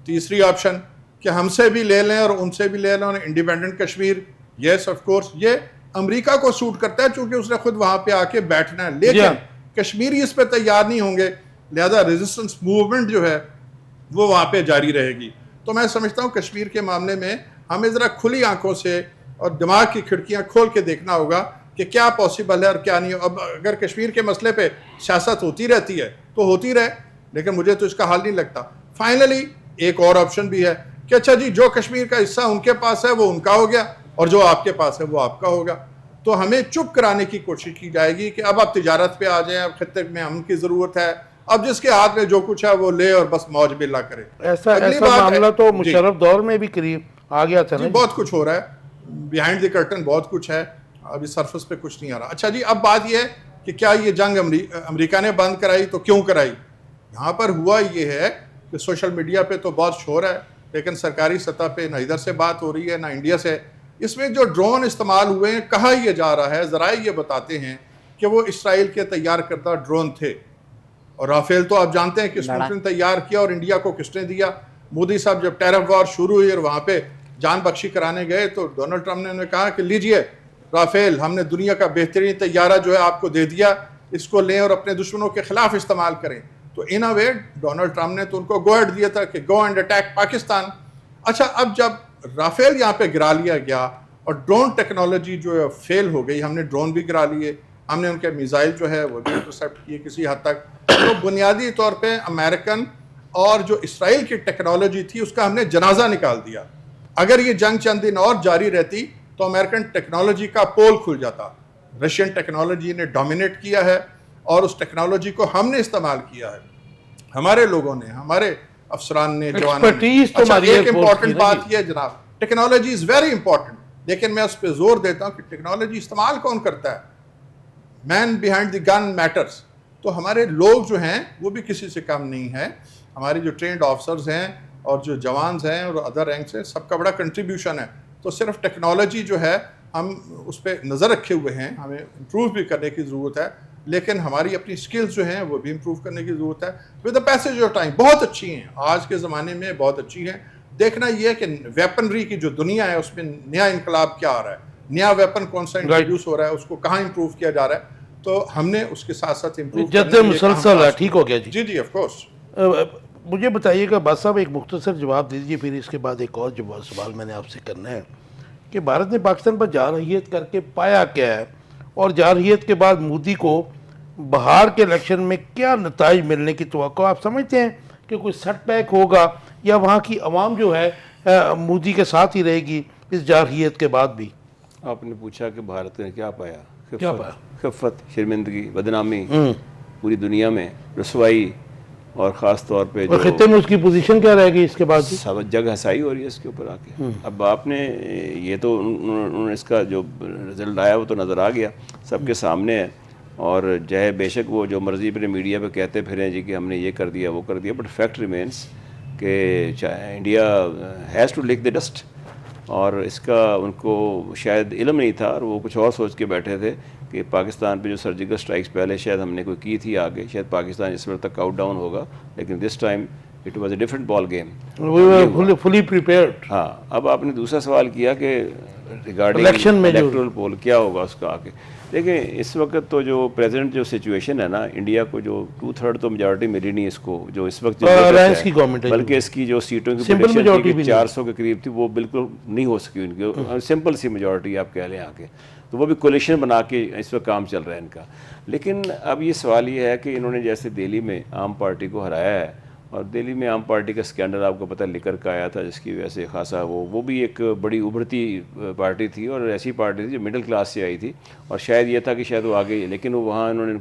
تیسری آپشن کہ ہم سے بھی لے لیں اور ان سے بھی لے لیں، اور independent Kashmir, yes of course, یہ امریکہ کو سوٹ کرتا ہے چونکہ اس نے خود وہاں پہ آ کے بیٹھنا ہے، لیکن کشمیری اس پہ تیار نہیں ہوں گے، لہذا ریزسٹنس موومنٹ جو ہے وہ وہاں پہ جاری رہے گی۔ تو میں سمجھتا ہوں کشمیر کے معاملے میں ہمیں ذرا کھلی آنکھوں سے اور دماغ کی کھڑکیاں کھول کے دیکھنا ہوگا کہ کیا پاسبل ہے اور کیا نہیں۔ اب اگر کشمیر کے مسئلے پہ سیاست ہوتی رہتی ہے تو ہوتی رہے، لیکن مجھے تو اس کا حل نہیں لگتا۔ فائنلی ایک اور آپشن بھی ہے کہ اچھا جی، جو کشمیر کا حصہ ان کے پاس ہے وہ ان کا ہو گیا اور جو آپ کے پاس ہے وہ آپ کا ہوگا۔ تو ہمیں چپ کرانے کی کوشش کی جائے گی کہ اب آپ تجارت پہ آ جائیں، اب خطے میں امن کی ضرورت ہے، اب جس کے ہاتھ میں جو کچھ ہے وہ لے اور بس موج بلا کرے۔ ایسا معاملہ تو مشرف دور میں بھی قریب آ گیا تھا نا۔ بہت کچھ ہو رہا ہے بیہائنڈ دی کرٹن، بہت کچھ ہے، ابھی سرفس پہ کچھ نہیں آ رہا۔ اچھا جی، اب بات یہ ہے کہ کیا یہ جنگ امریکہ نے بند کرائی تو کیوں کرائی؟ یہاں پر ہوا یہ ہے کہ سوشل میڈیا پہ تو بہت شور ہے، لیکن سرکاری سطح پہ نہ ادھر سے بات ہو رہی ہے نہ انڈیا سے۔ اس میں جو ڈرون استعمال ہوئے ہیں، کہا یہ جا رہا ہے، ذرائع یہ بتاتے ہیں کہ وہ اسرائیل کے تیار کردہ ڈرون تھے، اور رافیل تو آپ جانتے ہیں کس نے تیار کیا اور انڈیا کو کس نے دیا۔ مودی صاحب جب ٹیرف وار شروع ہوئی اور وہاں پہ جان بخشی کرانے گئے تو ڈونلڈ ٹرمپ نے انہیں کہا کہ لیجئے رافیل، ہم نے دنیا کا بہترین طیارہ جو ہے آپ کو دے دیا، اس کو لیں اور اپنے دشمنوں کے خلاف استعمال کریں۔ تو ان اے وے ڈونلڈ ٹرمپ نے تو ان کو گو ایڈ دیا تھا کہ گو اینڈ اٹیک پاکستان۔ اچھا، اب جب رافیل یہاں پہ گرا لیا گیا اور ڈرون ٹیکنالوجی جو ہے فیل ہو گئی، ہم نے ڈرون بھی گرا لیے، ہم نے ان کے میزائل جو ہے وہ بھی انٹرسیپٹ کیے کسی حد تک، تو بنیادی طور پہ امریکن اور جو اسرائیل کی ٹیکنالوجی تھی اس کا ہم نے جنازہ نکال دیا۔ اگر یہ جنگ چند دن اور جاری رہتی تو امریکن ٹیکنالوجی کا پول کھل جاتا۔ رشین ٹیکنالوجی نے ڈومینیٹ کیا ہے اور اس ٹیکنالوجی کو ہم نے استعمال کیا ہے، ہمارے لوگوں نے، ہمارے افسران نے، جوانوں نے۔ اچھا، ایک امپورٹنٹ بات یہ ہے جناب، ٹیکنالوجی از ویری امپورٹنٹ، لیکن میں اس پہ زور دیتا ہوں کہ ٹیکنالوجی استعمال کون کرتا ہے؟ مین بیہائنڈ دی گن میٹرز۔ تو ہمارے لوگ جو ہیں وہ بھی کسی سے کم نہیں ہیں، ہماری جو ٹرینڈ آفسرز ہیں اور جو جوانز ہیں اور ادر رینکس ہیں، سب کا بڑا کنٹریبیوشن ہے۔ تو صرف ٹیکنالوجی جو ہے ہم اس پہ نظر رکھے ہوئے ہیں، ہمیں امپروو بھی کرنے کی ضرورت ہے، لیکن ہماری اپنی سکلز جو ہیں وہ بھی امپروو کرنے کی ضرورت ہے۔ With the passage of time بہت اچھی ہیں، آج کے زمانے میں بہت اچھی ہیں۔ دیکھنا یہ ہے کہ ویپنری کی جو دنیا ہے اس میں نیا انقلاب کیا آ رہا ہے، نیا ویپن کون سا انٹروڈیوس ہو رہا ہے، اس کو کہاں امپروو کیا جا رہا ہے۔ تو ہم نے اس کے ساتھ ساتھ امپروو جد مسلسل ہے. ٹھیک ہو گیا جی. جی جی آف کورس. مجھے بتائیے گا بات صاحب، ایک مختصر جواب دیجیے، پھر اس کے بعد ایک اور سوال میں نے آپ سے کرنا ہے کہ بھارت نے پاکستان پر جارحیت کر کے پایا کیا ہے، اور جارحیت کے بعد مودی کو بہار کے الیکشن میں کیا نتائج ملنے کی توقع؟ آپ سمجھتے ہیں کہ کوئی سیٹ بیک ہوگا، یا وہاں کی عوام جو ہے مودی کے ساتھ ہی رہے گی اس جارحیت کے بعد بھی؟ آپ نے پوچھا کہ بھارت نے کیا پایا؟ کیا پایا؟ خفت، شرمندگی، بدنامی، پوری دنیا میں رسوائی، اور خاص طور پہ اور خطے میں اس کی پوزیشن کیا رہے گی اس کے بعد؟ سب جگہ ہنسائی ہو رہی ہے اس کے اوپر آ کے. اب آپ نے یہ تو انہوں نے اس کا جو رزلٹ آیا وہ تو نظر آ گیا، سب کے سامنے ہے. اور چاہے بے شک وہ جو مرضی اپنے میڈیا پہ کہتے پھریں جی کہ ہم نے یہ کر دیا وہ کر دیا، بٹ فیکٹ ریمینس کہ India has to lick the dust. اور اس کا ان کو شاید علم نہیں تھا، اور وہ کچھ اور سوچ کے بیٹھے تھے کہ پاکستان پہ جو سرجیکل سٹرائکس پہلے شاید ہم نے کوئی کی تھی آگے، شاید پاکستان اس وقت تک آؤٹ ڈاؤن ہوگا، لیکن this time it was a different ball game. Fully prepared. ہاں. اب آپ نے دوسرا سوال کیا کہ ریگارڈنگ الیکشن میں الیکٹرل پول کیا ہوگا اس کا آگے. دیکھیں اس وقت تو جو پریزنٹ جو سچویشن ہے نا، انڈیا کو جو 2/3 تو میجارٹی ملی نہیں اس کو، جو اس وقت کی گورنمنٹ ہے، بلکہ اس کی جو سیٹوں کی پریڈکشن تھی 400 کے قریب تھی، وہ بالکل نہیں ہو سکی ان کی، سمپل سی میجارٹی آپ کہہ لیں آگے. تو وہ بھی کولیشن بنا کے اس وقت کام چل رہا ہے ان کا. لیکن اب یہ سوال یہ ہے کہ انہوں نے جیسے دہلی میں عام پارٹی کو ہرایا ہے، اور دہلی میں عام پارٹی کا اسکینڈل آپ کو پتہ لیکر کا آیا تھا، جس کی وجہ سے خاصا وہ بھی ایک بڑی ابھرتی پارٹی تھی، اور ایسی پارٹی تھی جو مڈل کلاس سے آئی تھی، اور شاید یہ تھا کہ شاید وہ آگے، لیکن وہاں انہوں نے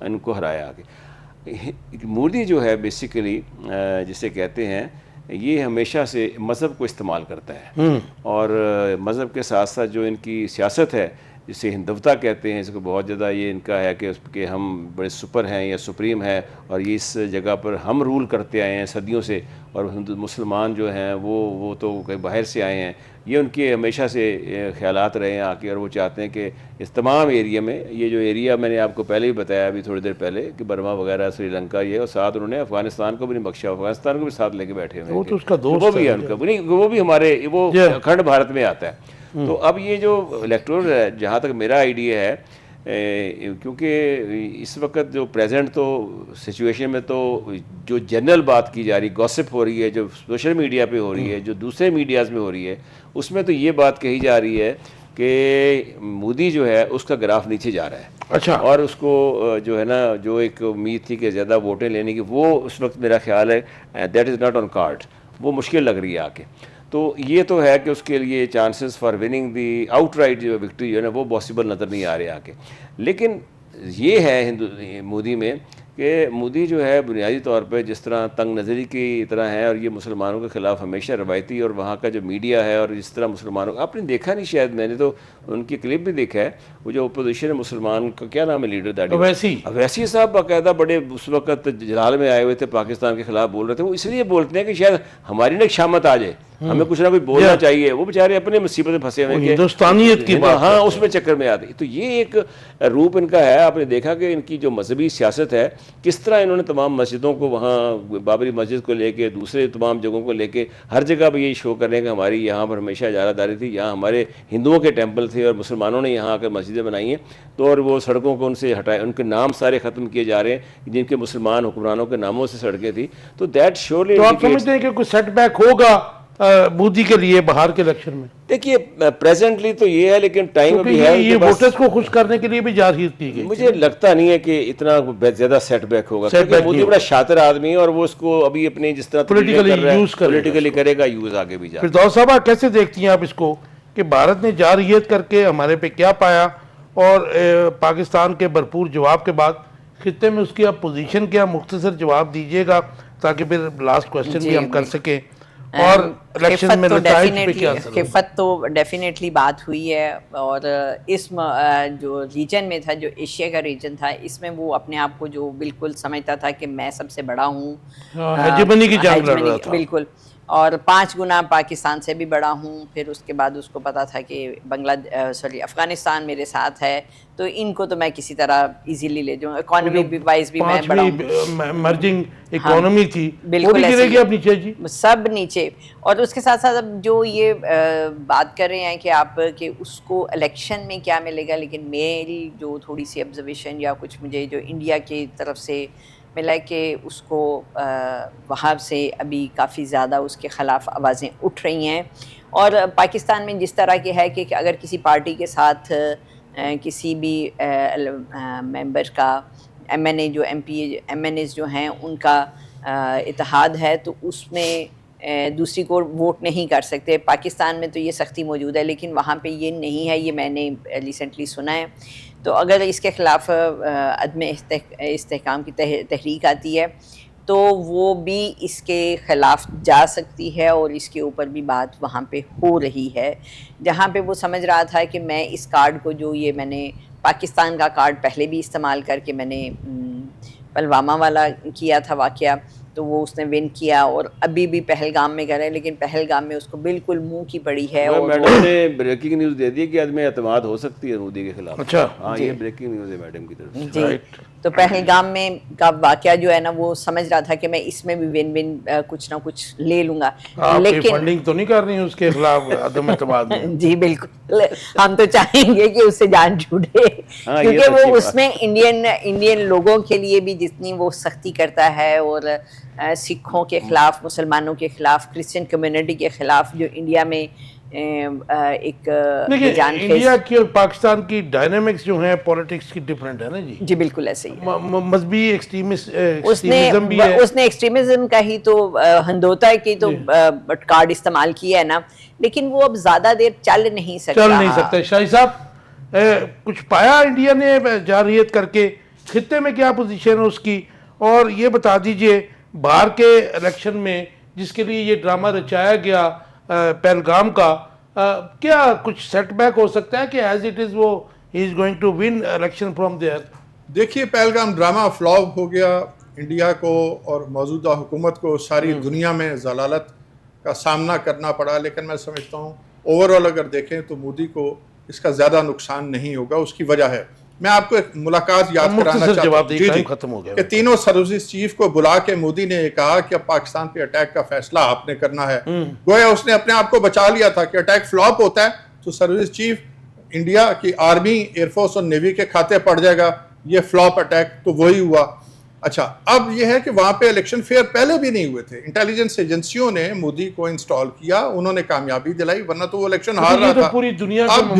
ان کو ہرایا آگے. مودی جو ہے بیسیکلی جسے کہتے ہیں، یہ ہمیشہ سے مذہب کو استعمال کرتا ہے، اور مذہب کے ساتھ ساتھ جو ان کی سیاست ہے جسے ہندوتا کہتے ہیں، اس کو بہت زیادہ یہ ان کا ہے کہ ہم بڑے سپر ہیں یا سپریم ہیں، اور یہ اس جگہ پر ہم رول کرتے آئے ہیں صدیوں سے، اور مسلمان جو ہیں وہ تو کہیں باہر سے آئے ہیں. یہ ان کے ہمیشہ سے خیالات رہے ہیں آ کے، اور وہ چاہتے ہیں کہ اس تمام ایریا میں، یہ جو ایریا میں نے آپ کو پہلے ہی بتایا ابھی تھوڑی دیر پہلے کہ برما وغیرہ، سری لنکا، یہ، اور ساتھ انہوں نے افغانستان کو بھی نہیں بخشا، افغانستان کو بھی ساتھ لے کے بیٹھے ہوئے ہیں. وہ تو اس کا دوست وہ بھی ہے ان کا، وہ بھی ہمارے وہ اکھنڈ بھارت میں آتا ہے. تو اب یہ جو الیکٹورل ہے، جہاں تک میرا آئیڈیا ہے، کیونکہ اس وقت جو پریزنٹ تو سچویشن میں تو جو جنرل بات کی جا رہی، گوسپ ہو رہی ہے، جو سوشل میڈیا پہ ہو رہی ہے، جو دوسرے میڈیاز میں ہو رہی ہے، اس میں تو یہ بات کہی جا رہی ہے کہ مودی جو ہے اس کا گراف نیچے جا رہا ہے. اچھا. اور اس کو جو ہے نا، جو ایک امید تھی کہ زیادہ ووٹیں لینے کی، وہ اس وقت میرا خیال ہے that is not on card, وہ مشکل لگ رہی ہے آ کے. تو یہ تو ہے کہ اس کے لیے chances for winning the out right جو وکٹری جو ہے نا، وہ پاسبل نظر نہیں آ رہے آ کے. لیکن یہ ہے مودی میں کہ مودی جو ہے بنیادی طور پہ جس طرح تنگ نظری کی طرح ہے، اور یہ مسلمانوں کے خلاف ہمیشہ روایتی، اور وہاں کا جو میڈیا ہے، اور جس طرح مسلمانوں آپ نے دیکھا نہیں، شاید میں نے تو ان کی کلپ بھی دیکھا ہے، وہ جو اپوزیشن ہے مسلمان کا، کیا نام ہے لیڈر، اویسی صاحب، باقاعدہ بڑے اس وقت جلال میں آئے ہوئے تھے، پاکستان کے خلاف بول رہے تھے. وہ اس لیے بولتے ہیں کہ شاید ہماری نا شامت آ جائے، ہمیں کچھ نہ کچھ بولنا چاہیے. وہ بیچارے اپنے مصیبت میں پھنسے ہوئے ہیں، ہندوستانیت کی بات، ہاں اس میں چکر میں آتے. تو یہ ایک روپ ان کا ہے. آپ نے دیکھا کہ ان کی جو مذہبی سیاست ہے، کس طرح انہوں نے تمام مسجدوں کو، وہاں بابری مسجد کو لے کے، دوسرے تمام جگہوں کو لے کے، ہر جگہ پہ یہی شو کر رہے ہیں کہ ہماری یہاں پر ہمیشہ اجارہ داری تھی، یہاں ہمارے ہندوؤں کے ٹیمپل تھے، اور مسلمانوں نے یہاں آ کر مسجدیں بنائی ہیں. تو اور وہ سڑکوں کو ان سے ہٹائے، ان کے نام سارے ختم کیے جا رہے ہیں جن کے مسلمان حکمرانوں کے ناموں سے سڑکیں تھیں. تو دیٹ شیورلی، تو آپ سمجھتے ہیں کہ کوئی سیٹ بیک ہوگا مودی کے لیے بہار کے الیکشن میں؟ دیکھیے پریزنٹلی تو یہ ہے، لیکن ٹائم ابھی ہے. یہ ووٹرز کو خوش کرنے کے لیے بھی جارحیت کی گئی. مجھے لگتا نہیں ہے کہ اتنا زیادہ سیٹ بیک ہوگا، کیونکہ مودی بڑا شاطر آدمی ہے، اور وہ اس کو ابھی اپنے جس طرح پولیٹیکلی کرے گا، یوز آگے بھی جائے. فردوس صاحب آپ کیسے دیکھتی ہیں آپ اس کو کہ بھارت نے جارحیت کر کے ہمارے پہ کیا پایا، اور پاکستان کے بھرپور جواب کے بعد خطے میں اس کی آپ پوزیشن کیا؟ مختصر جواب دیجیے گا تاکہ پھر لاسٹ کوسچن بھی ہم کر سکیں. اور الیکشن میں نتائج پہ کیا اثر؟ خفت تو ڈیفینیٹلی بات ہوئی ہے، اور اس جو ریجن میں تھا، جو ایشیا کا ریجن تھا، اس میں وہ اپنے آپ کو جو بالکل سمجھتا تھا کہ میں سب سے بڑا ہوں، ہیجمنی کی جنگ لڑ رہا تھا. بالکل. اور 5 گنا پاکستان سے بھی بڑا ہوں. پھر اس کے بعد اس کو پتا تھا کہ افغانستان میرے ساتھ ہے, تو ان کو تو میں کسی طرح ایزیلی لے جاؤں. اکانومی وائز بھی میں بڑا ہوں, مرجنگ اکانومی تھی, بالکل گرے گی اب نیچے جی, سب نیچے. اور اس کے ساتھ ساتھ اب جو یہ بات کر رہے ہیں کہ آپ کہ اس کو الیکشن میں کیا ملے گا, لیکن میری جو تھوڑی سی آبزرویشن یا کچھ مجھے جو انڈیا کی طرف سے ملا کہ اس کو وہاں سے ابھی کافی زیادہ اس کے خلاف آوازیں اٹھ رہی ہیں. اور پاکستان میں جس طرح کی ہے کہ اگر کسی پارٹی کے ساتھ کسی بھی ممبر کا ایم این اے جو ایم این ایز جو ہیں ان کا اتحاد ہے تو اس میں دوسری کو ووٹ نہیں کر سکتے. پاکستان میں تو یہ سختی موجود ہے, لیکن وہاں پہ یہ نہیں ہے, یہ میں نے ریسنٹلی سنا ہے. تو اگر اس کے خلاف عدم استحکام کی تحریک آتی ہے تو وہ بھی اس کے خلاف جا سکتی ہے, اور اس کے اوپر بھی بات وہاں پہ ہو رہی ہے, جہاں پہ وہ سمجھ رہا تھا کہ میں اس کارڈ کو جو یہ میں نے پاکستان کا کارڈ پہلے بھی استعمال کر کے میں نے پلوامہ والا کیا تھا واقعہ, تو وہ اس نے ون کیا, اور ابھی بھی پہلگام میں کرے, لیکن پہلگام میں اس کو بالکل منہ کی پڑی ہے. اور میڈم نے بریکنگ نیوز دے دی کہ عدم اعتماد ہو سکتی ہے مودی کے خلاف. اچھا, ہاں یہ بریکنگ نیوز ہے میڈم کی طرف سے. جی, تو پہلگام میں کا واقعہ جو ہے نا وہ سمجھ رہا تھا کہ میں اس میں بھی ون ون کچھ نہ کچھ لے لوں گا, لیکن فنڈنگ تو نہیں کر رہی اس کے خلاف عدم اعتماد میں. جی بالکل, ہم تو چاہیں گے کہ اس سے جان چھوٹے, کیونکہ وہ اس میں انڈین لوگوں کے لیے بھی جتنی وہ سختی کرتا ہے, اور سکھوں کے خلاف, مسلمانوں کے خلاف, کرسچن کمیونٹی کے خلاف جو انڈیا میں ایک انڈیا کی اور پاکستان کی ڈائنامکس جو ہیں پولیٹکس کی ڈیفرنٹ ہے نا جی. جی بالکل ایسے ہی ہے. مذہبی ایکسٹریمزم بھی ہے, اس نے ایکسٹریمزم کا ہی تو ہندوتا کی تو کارڈ استعمال کیا ہے نا, لیکن وہ اب زیادہ دیر چل نہیں سکتا. شاہی صاحب کچھ پایا انڈیا نے جارحیت کر کے, خطے میں کیا پوزیشن ہے اس کی, اور یہ بتا دیجئے باہر کے الیکشن میں جس کے لیے یہ ڈرامہ رچایا گیا پہلگام کا, کیا کچھ سیٹ بیک ہو سکتا ہے کہ ایز اٹ از وہ ہی is going to win election from there? دیکھیے پہلگام ڈرامہ فلاپ ہو گیا, انڈیا کو اور موجودہ حکومت کو ساری دنیا میں ضلالت کا سامنا کرنا پڑا, لیکن میں سمجھتا ہوں اوور آل اگر دیکھیں تو مودی کو اس کا زیادہ نقصان نہیں ہوگا. اس کی وجہ ہے, میں آپ کو ایک ملاقات یاد کرانا چاہتا ہوں کہ تینوں سروسز چیف کو بلا کے مودی نے یہ کہا کہ اب پاکستان پہ اٹیک کا فیصلہ آپ نے کرنا ہے. گویا اس نے اپنے آپ کو بچا لیا تھا کہ اٹیک فلاپ ہوتا ہے تو سروس چیف انڈیا کی آرمی, ایئر فورس اور نیوی کے کھاتے پڑ جائے گا. یہ فلاپ اٹیک تو وہی ہوا. اچھا, اب یہ ہے کہ وہاں پہ الیکشن فیئر پہلے بھی نہیں ہوئے تھے, انٹیلیجنس ایجنسیوں نے مودی کو انسٹال کیا, انہوں نے کامیابی دلائی, ورنہ تو وہ الیکشن ہار رہا تھا. پوری دنیا اب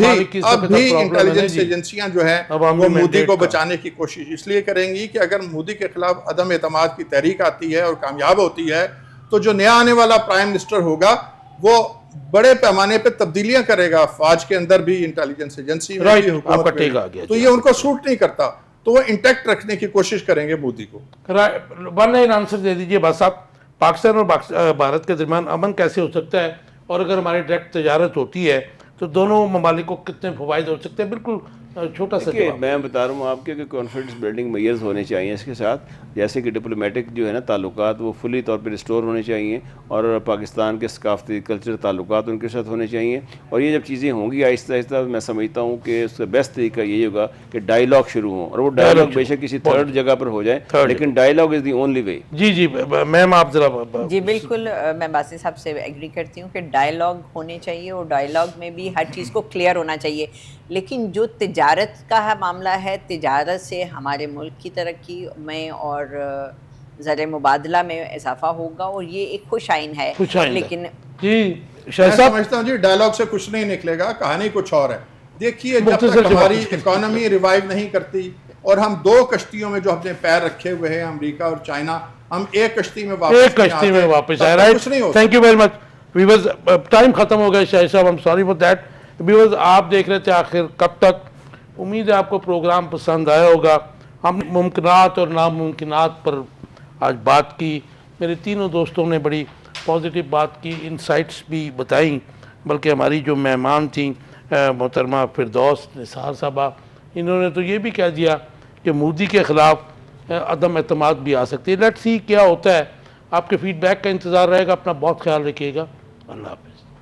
بھی انٹیلیجنس ایجنسیاں جو ہیں وہ مودی کو بچانے کی کوشش اس لیے کریں گی کہ اگر مودی کے خلاف عدم اعتماد کی تحریک آتی ہے اور کامیاب ہوتی ہے تو جو نیا آنے والا پرائم منسٹر ہوگا وہ بڑے پیمانے پہ تبدیلیاں کرے گا, فوج کے اندر بھی, انٹیلیجنس ایجنسی میں بھی, حکومت میں, تو یہ ان کو سوٹ نہیں کرتا, تو وہ انٹیکٹ رکھنے کی کوشش کریں گے مودی کو. ون لائن آنسر دے دیجئے بس صاحب, پاکستان اور بھارت کے درمیان امن کیسے ہو سکتا ہے, اور اگر ہماری ڈائریکٹ تجارت ہوتی ہے تو دونوں ممالک کو کتنے فوائد ہو سکتے ہیں؟ بالکل چھوٹا سا جواب. میں بتا رہا ہوں آپ کے کہ کانفیڈنس بلڈنگ میئرز ہونے چاہیے اس کے ساتھ, جیسے کہ ڈپلومیٹک جو ہے نا تعلقات وہ فلی طور پہ ریسٹور ہونے چاہیے, اور پاکستان کے ثقافتی کلچر تعلقات ان کے ساتھ ہونے چاہیے. اور یہ جب چیزیں ہوں گی آہستہ آہستہ, میں سمجھتا ہوں کہ اس کا بیسٹ طریقہ یہی ہوگا کہ ڈائیلاگ شروع ہوں, اور وہ ڈائیلاگ بے شک کسی تھرڈ جگہ پر ہو جائے, لیکن dialogue is the only way. جی میم آپ ذرا. جی بالکل, میں باسی صاحب سے ایگری کرتی ہوں کہ ڈائیلاگ ہونے چاہیے, اور ڈائیلاگ میں بھی ہر چیز کو کلیئر ہونا چاہیے, لیکن جو تجارت کا معاملہ ہے, تجارت سے ہمارے ملک کی ترقی میں اور زر مبادلہ میں اضافہ ہوگا, اور یہ ایک خوش آئین ہے. لیکن جی میں سمجھتا ہوں جی ڈائیلاگ سے کچھ نہیں نکلے گا, کہانی کچھ اور ہے. دیکھیے جب تک ہماری اکانومی ریوائیو نہیں کرتی, اور ہم دو کشتیوں میں جو اپنے پیر رکھے ہوئے ہیں, امریکہ اور چائنا, ہم ایک کشتی میں واپس آ رہے ہیں. Thank you very much viewers, time ختم ہو گیا شاہد صاحب, I'm sorry for that. Viewers آپ دیکھ رہے تھے آخر کب تک, امید ہے آپ کو پروگرام پسند آیا ہوگا. ہم ممکنات اور ناممکنات پر آج بات کی, میرے تینوں دوستوں نے بڑی پازیٹیو بات کی, انسائٹس بھی بتائیں, بلکہ ہماری جو مہمان تھیں محترمہ فردوس نثار صاحبہ, انہوں نے تو یہ بھی کہہ دیا کہ مودی کے خلاف عدم اعتماد بھی آ سکتی ہے. لیٹس سی کیا ہوتا ہے. آپ کے فیڈ بیک کا انتظار رہے گا. اپنا بہت خیال رکھیے گا. اللہ حافظ.